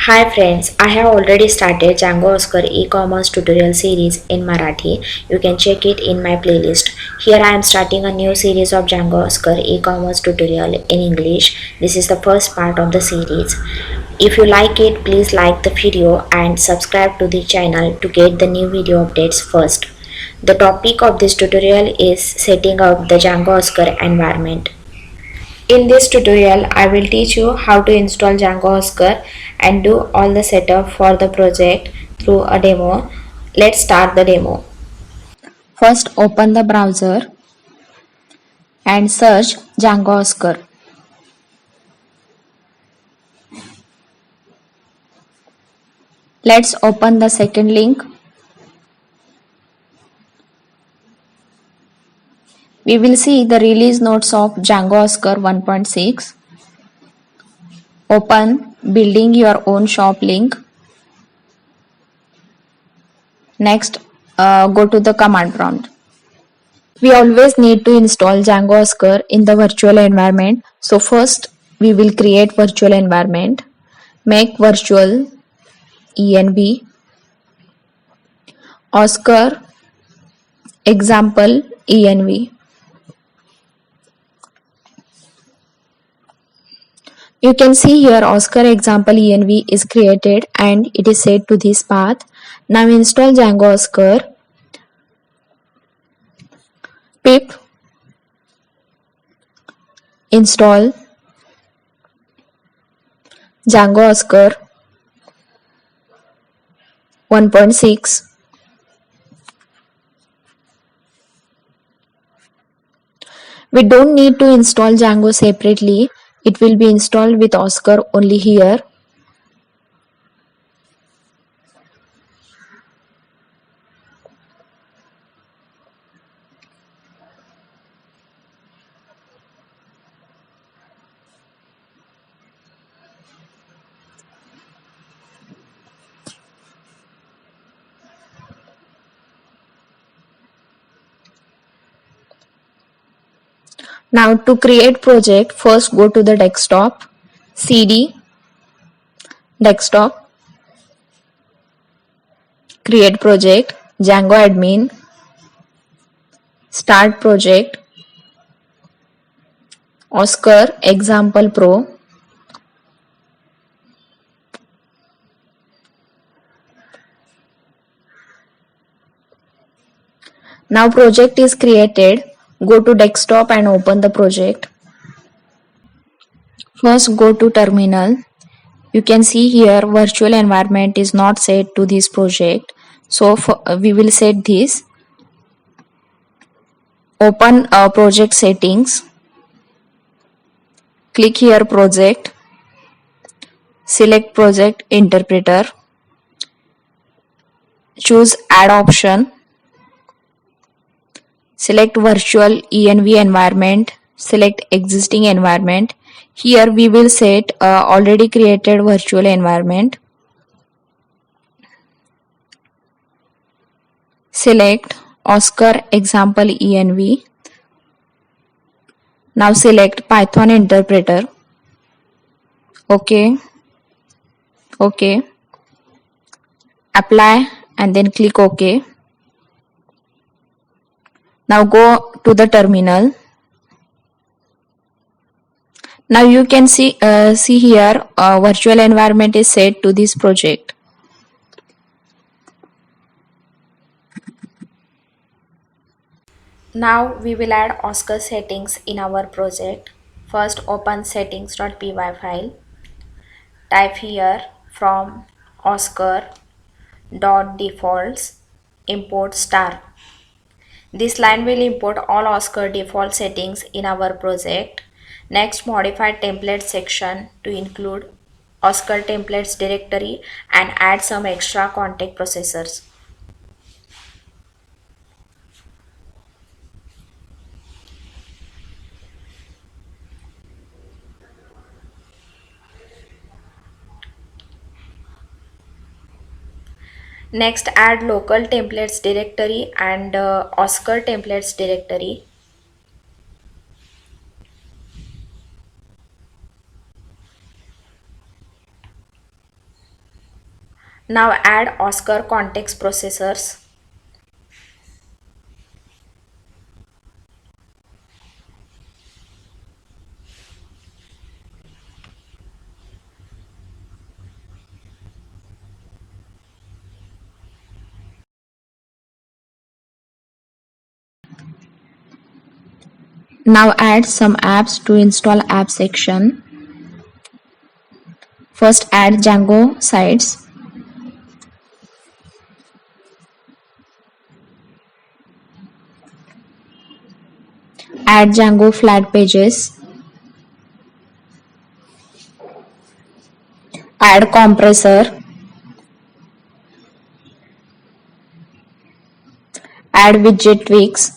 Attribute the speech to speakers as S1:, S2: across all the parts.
S1: Hi friends, I have already started Django Oscar e-commerce tutorial series in Marathi. You can check it in my playlist. Here I am starting a new series of Django Oscar e-commerce tutorial in English. This is the first part of the series. If you like it, please like the video and subscribe to the channel to get the new video updates first. The topic of this tutorial is setting up the Django Oscar environment. In this tutorial, I will teach you how to install Django Oscar and do all the setup for the project through a demo. Let's start the demo. First, open the browser and search Django Oscar. Let's open the second link. We will see the release notes of Django Oscar 1.6. Open building your own shop link. Next, go to the command prompt. We always need to install Django Oscar in the virtual environment. So first we will create virtual environment. Make virtual env Oscar example env. You can see here Oscar example env is created and it is set to this path. Now install Django Oscar. Pip install Django Oscar 1.6. We don't need to install Django separately. It will be installed with Oscar only here. Now to create project, first go to the desktop, CD, desktop, create project, Django admin, start project, Oscar example pro. Now project is created. Go to desktop and open the project. First go to terminal. You can see here virtual environment is not set to this project. So we will set this. Open project settings. Click here project. Select project interpreter. Choose add option. Select virtual env environment. Select existing environment. Here we will set already created virtual environment. Select Oscar example env. Now select Python interpreter. OK. OK. Apply and then click OK. Now go to the terminal. Now you can see here virtual environment is set to this project. Now we will add Oscar settings in our project. First open settings.py file. Type here from Oscar dot defaults import star. This line will import all Oscar default settings in our project. Next, modify template section to include Oscar templates directory and add some extra context processors. Next, add local templates directory and Oscar templates directory. Now add Oscar context processors. Now add some apps to install app section. First add Django sites. Add Django flat pages. Add compressor. Add widget tweaks.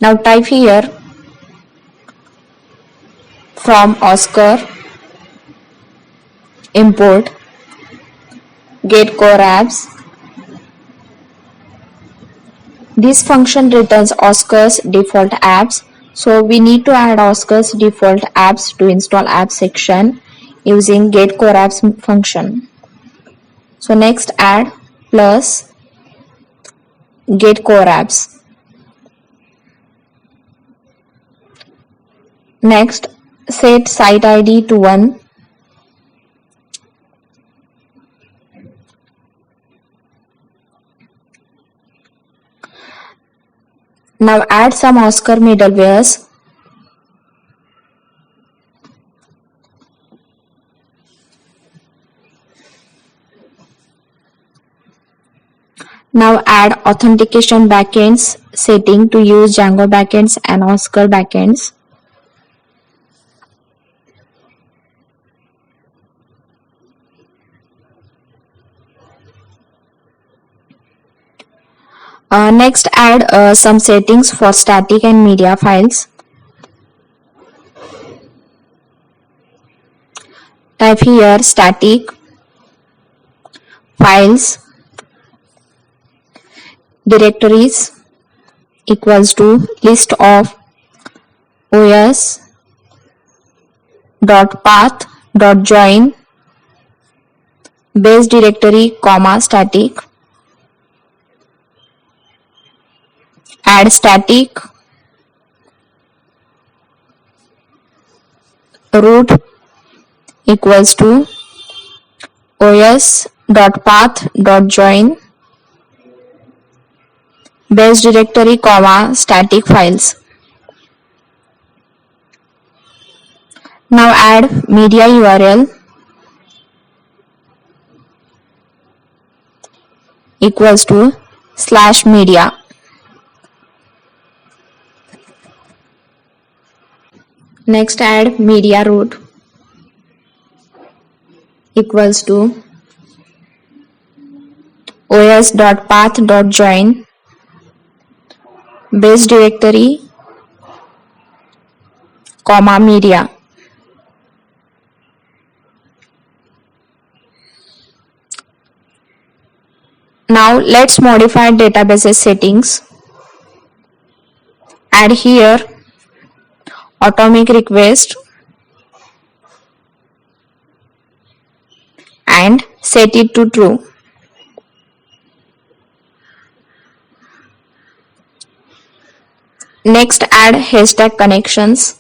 S1: Now type here from Oscar import get core apps. This function returns Oscar's default apps. So we need to add Oscar's default apps to install app section using get core apps function. So next add plus get core apps. Next set site ID to 1. Now add some Oscar middlewares. Now add authentication backends setting to use Django backends and Oscar backends. Next add some settings for static and media files. Type here static files directories equals to list of os dot path dot join base directory comma static. Add static root equals to os dot path dot join base directory comma static files. Now add media URL equals to /media. Next add media root equals to os.path.join base directory comma media. Now let's modify database settings. Add here atomic request and set it to true. Next add hashtag connections.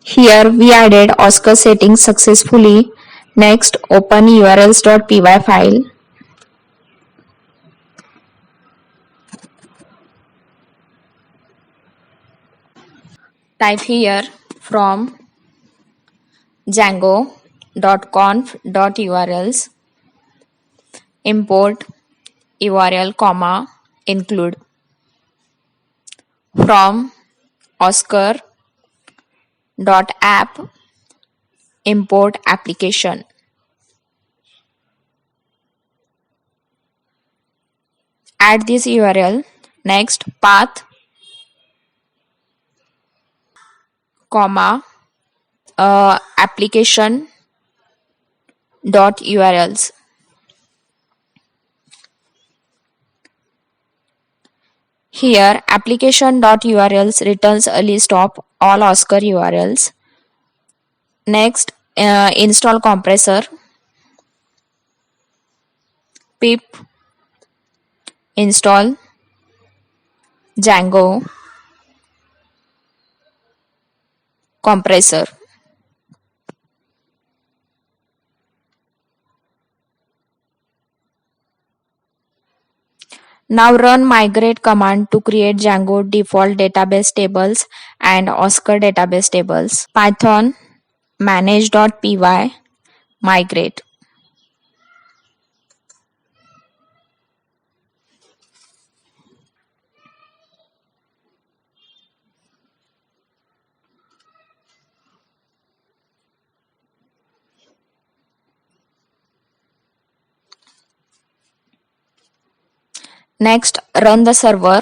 S1: Here we added Oscar settings successfully. Next open urls.py file. Type here from django.conf.urls import url comma include from oscar.app import application. Add this URL. Next path comma application
S2: dot URLs. Here, application.urls returns a list of all Oscar URLs. Next, install compressor. Pip install Django compressor. Now run migrate command to create Django default database tables and Oscar database tables. Python manage.py migrate. Next, run the server.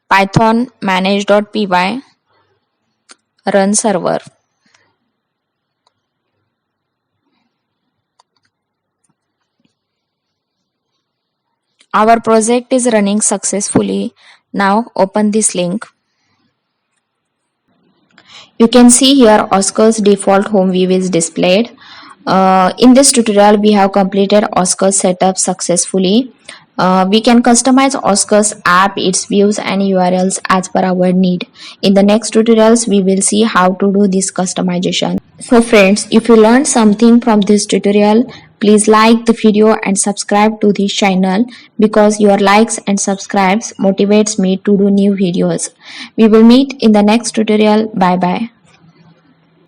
S2: Python manage.py run server. Our project is running successfully. Now open this link. You can see here Oscar's default home view is displayed. In this tutorial, we have completed Oscar's setup successfully. We can customize Oscar's app, its views and URLs as per our need. In the next tutorials, we will see how to do this customization. So friends, if you learned something from this tutorial, please like the video and subscribe to this channel because your likes and subscribes motivates me to do new videos. We will meet in the next tutorial. Bye bye.